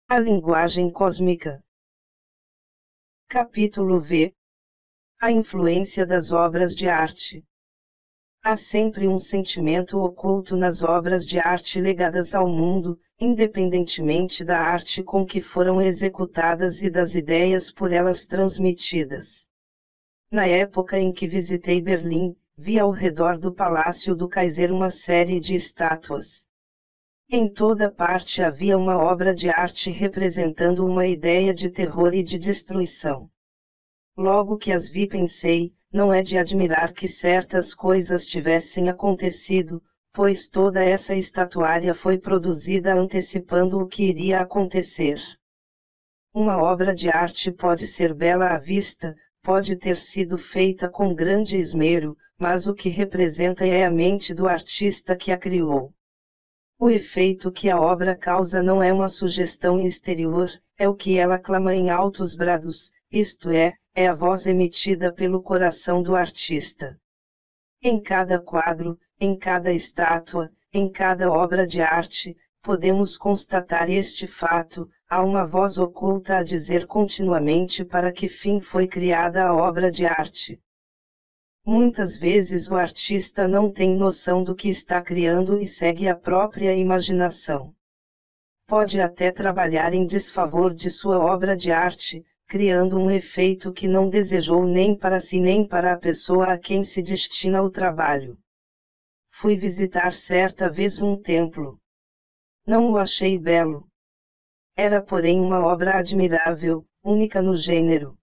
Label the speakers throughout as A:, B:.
A: A linguagem cósmica. Capítulo V. A influência das obras de arte. Há sempre um sentimento oculto nas obras de arte legadas ao mundo, independentemente da arte com que foram executadas e das ideias por elas transmitidas. Na época em que visitei Berlim, vi ao redor do Palácio do Kaiser uma série de estátuas. Em toda parte havia uma obra de arte representando uma ideia de terror e de destruição. Logo que as vi pensei, não é de admirar que certas coisas tivessem acontecido, pois toda essa estatuária foi produzida antecipando o que iria acontecer. Uma obra de arte pode ser bela à vista, pode ter sido feita com grande esmero, mas o que representa é a mente do artista que a criou. O efeito que a obra causa não é uma sugestão exterior, é o que ela clama em altos brados, isto é a voz emitida pelo coração do artista. Em cada quadro, em cada estátua, em cada obra de arte, podemos constatar este fato: há uma voz oculta a dizer continuamente para que fim foi criada a obra de arte. Muitas vezes o artista não tem noção do que está criando e segue a própria imaginação. Pode até trabalhar em desfavor de sua obra de arte, criando um efeito que não desejou nem para si nem para a pessoa a quem se destina o trabalho. Fui visitar certa vez um templo. Não o achei belo. Era porém uma obra admirável, única no gênero.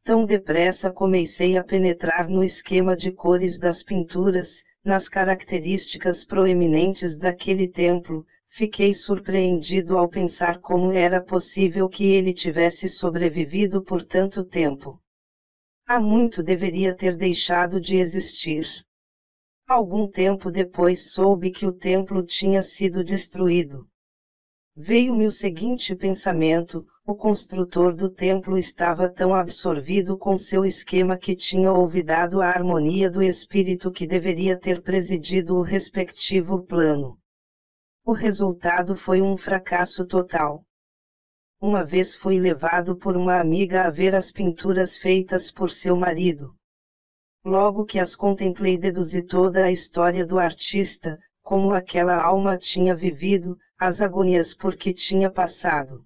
A: Tão depressa comecei a penetrar no esquema de cores das pinturas, nas características proeminentes daquele templo, fiquei surpreendido ao pensar como era possível que ele tivesse sobrevivido por tanto tempo. Há muito deveria ter deixado de existir. Algum tempo depois soube que o templo tinha sido destruído. Veio-me o seguinte pensamento: o construtor do templo estava tão absorvido com seu esquema que tinha olvidado a harmonia do espírito que deveria ter presidido o respectivo plano. O resultado foi um fracasso total. Uma vez fui levado por uma amiga a ver as pinturas feitas por seu marido. Logo que as contemplei, deduzi toda a história do artista, como aquela alma tinha vivido, as agonias por que tinha passado.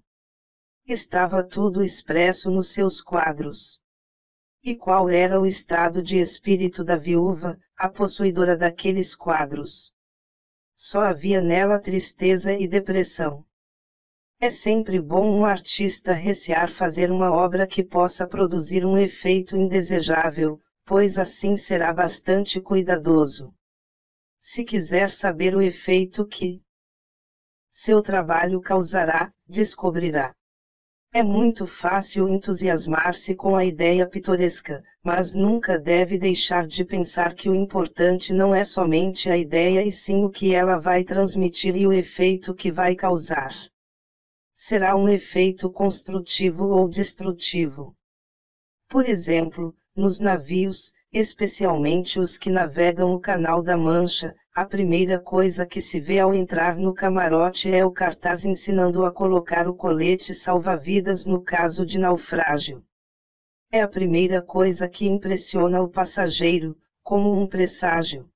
A: Estava tudo expresso nos seus quadros. E qual era o estado de espírito da viúva, a possuidora daqueles quadros? Só havia nela tristeza e depressão. É sempre bom um artista recear fazer uma obra que possa produzir um efeito indesejável, pois assim será bastante cuidadoso. Se quiser saber o efeito que seu trabalho causará, descobrirá. É muito fácil entusiasmar-se com a ideia pitoresca, mas nunca deve deixar de pensar que o importante não é somente a ideia e sim o que ela vai transmitir e o efeito que vai causar. Será um efeito construtivo ou destrutivo. Por exemplo, nos navios, especialmente os que navegam o Canal da Mancha, a primeira coisa que se vê ao entrar no camarote é o cartaz ensinando a colocar o colete salva-vidas no caso de naufrágio. É a primeira coisa que impressiona o passageiro, como um presságio.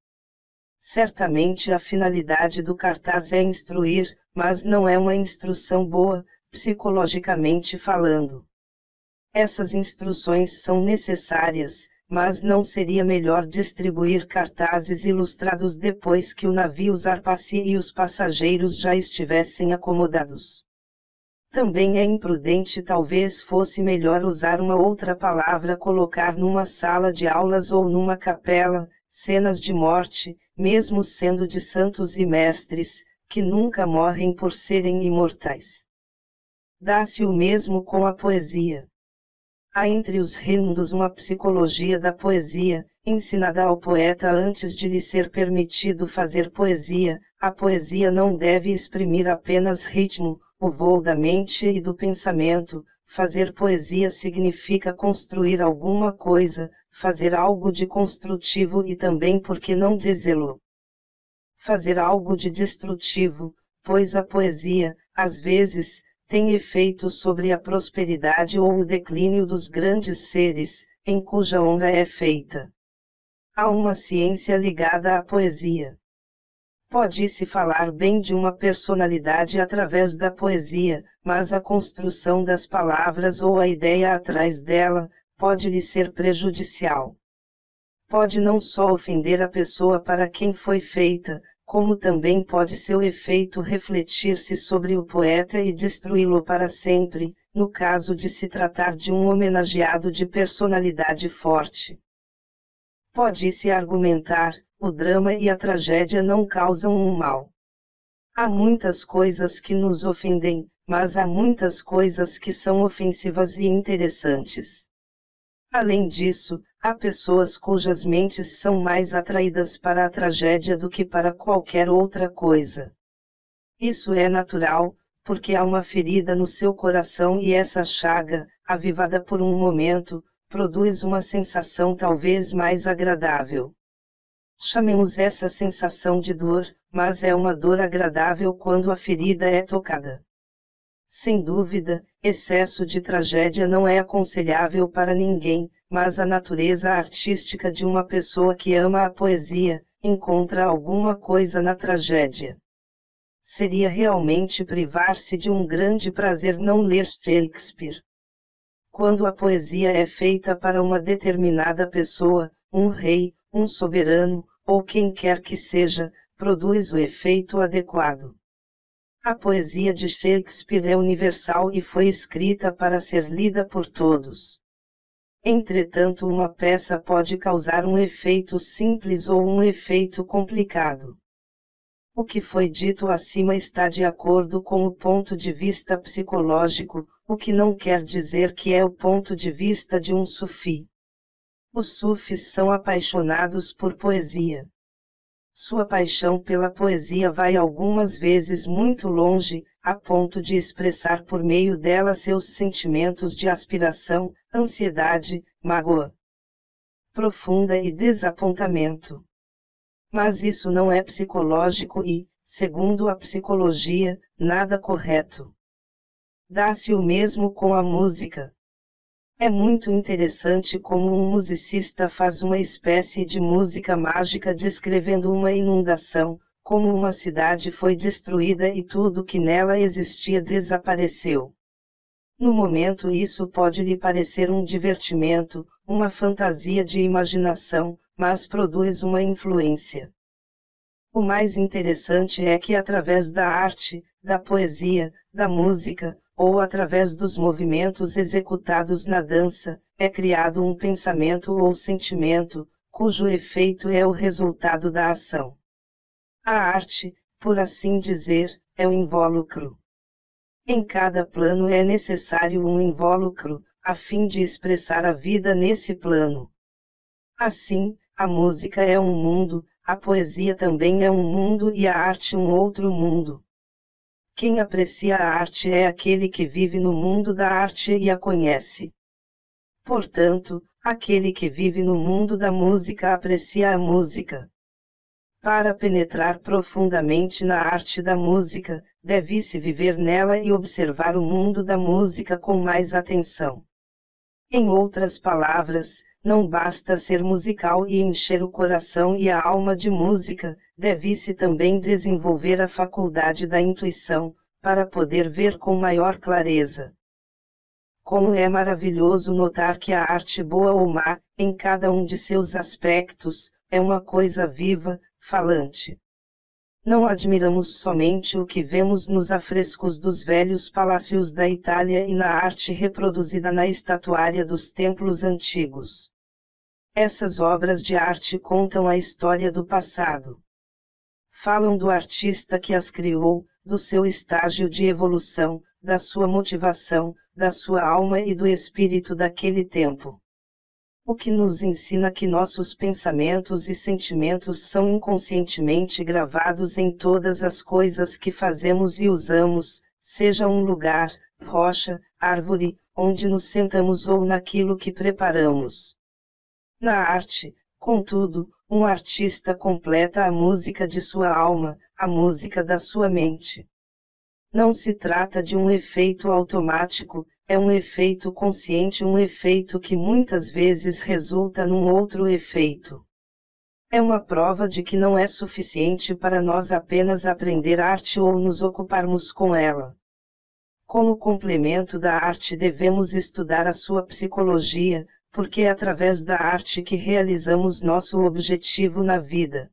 A: Certamente a finalidade do cartaz é instruir, mas não é uma instrução boa, psicologicamente falando. Essas instruções são necessárias, mas não seria melhor distribuir cartazes ilustrados depois que o navio zarpasse e os passageiros já estivessem acomodados? Também é imprudente, talvez fosse melhor usar uma outra palavra, colocar numa sala de aulas ou numa capela, cenas de morte, mesmo sendo de santos e mestres, que nunca morrem por serem imortais. Dá-se o mesmo com a poesia. Há entre os reinos uma psicologia da poesia, ensinada ao poeta antes de lhe ser permitido fazer poesia. A poesia não deve exprimir apenas ritmo, o voo da mente e do pensamento. Fazer poesia significa construir alguma coisa, fazer algo de construtivo e também, por que não dizê-lo, fazer algo de destrutivo, pois a poesia, às vezes, tem efeito sobre a prosperidade ou o declínio dos grandes seres, em cuja honra é feita. Há uma ciência ligada à poesia. Pode-se falar bem de uma personalidade através da poesia, mas a construção das palavras ou a ideia atrás dela, pode lhe ser prejudicial. Pode não só ofender a pessoa para quem foi feita, como também pode seu efeito refletir-se sobre o poeta e destruí-lo para sempre, no caso de se tratar de um homenageado de personalidade forte. Pode-se argumentar, o drama e a tragédia não causam um mal. Há muitas coisas que nos ofendem, mas há muitas coisas que são ofensivas e interessantes. Além disso, há pessoas cujas mentes são mais atraídas para a tragédia do que para qualquer outra coisa. Isso é natural, porque há uma ferida no seu coração e essa chaga, avivada por um momento, produz uma sensação talvez mais agradável. Chamemos essa sensação de dor, mas é uma dor agradável quando a ferida é tocada. Sem dúvida, excesso de tragédia não é aconselhável para ninguém, mas a natureza artística de uma pessoa que ama a poesia, encontra alguma coisa na tragédia. Seria realmente privar-se de um grande prazer não ler Shakespeare. Quando a poesia é feita para uma determinada pessoa, um rei, um soberano, ou quem quer que seja, produz o efeito adequado. A poesia de Shakespeare é universal e foi escrita para ser lida por todos. Entretanto, uma peça pode causar um efeito simples ou um efeito complicado. O que foi dito acima está de acordo com o ponto de vista psicológico, o que não quer dizer que é o ponto de vista de um sufi. Os sufis são apaixonados por poesia. Sua paixão pela poesia vai algumas vezes muito longe, a ponto de expressar por meio dela seus sentimentos de aspiração, ansiedade, mágoa profunda e desapontamento. Mas isso não é psicológico e, segundo a psicologia, nada correto. Dá-se o mesmo com a música. É muito interessante como um musicista faz uma espécie de música mágica descrevendo uma inundação, como uma cidade foi destruída e tudo que nela existia desapareceu. No momento isso pode lhe parecer um divertimento, uma fantasia de imaginação, mas produz uma influência. O mais interessante é que através da arte, da poesia, da música, ou através dos movimentos executados na dança, é criado um pensamento ou sentimento, cujo efeito é o resultado da ação. A arte, por assim dizer, é o invólucro. Em cada plano é necessário um invólucro, a fim de expressar a vida nesse plano. Assim, a música é um mundo, a poesia também é um mundo e a arte um outro mundo. Quem aprecia a arte é aquele que vive no mundo da arte e a conhece. Portanto, aquele que vive no mundo da música aprecia a música. Para penetrar profundamente na arte da música, deve-se viver nela e observar o mundo da música com mais atenção. Em outras palavras, não basta ser musical e encher o coração e a alma de música, deve-se também desenvolver a faculdade da intuição, para poder ver com maior clareza. Como é maravilhoso notar que a arte boa ou má, em cada um de seus aspectos, é uma coisa viva, falante. Não admiramos somente o que vemos nos afrescos dos velhos palácios da Itália e na arte reproduzida na estatuária dos templos antigos. Essas obras de arte contam a história do passado. Falam do artista que as criou, do seu estágio de evolução, da sua motivação, da sua alma e do espírito daquele tempo. O que nos ensina que nossos pensamentos e sentimentos são inconscientemente gravados em todas as coisas que fazemos e usamos, seja um lugar, rocha, árvore, onde nos sentamos ou naquilo que preparamos. Na arte, contudo, um artista completa a música de sua alma, a música da sua mente. Não se trata de um efeito automático, é um efeito consciente, um efeito que muitas vezes resulta num outro efeito. É uma prova de que não é suficiente para nós apenas aprender arte ou nos ocuparmos com ela. Como complemento da arte, devemos estudar a sua psicologia, porque é através da arte que realizamos nosso objetivo na vida.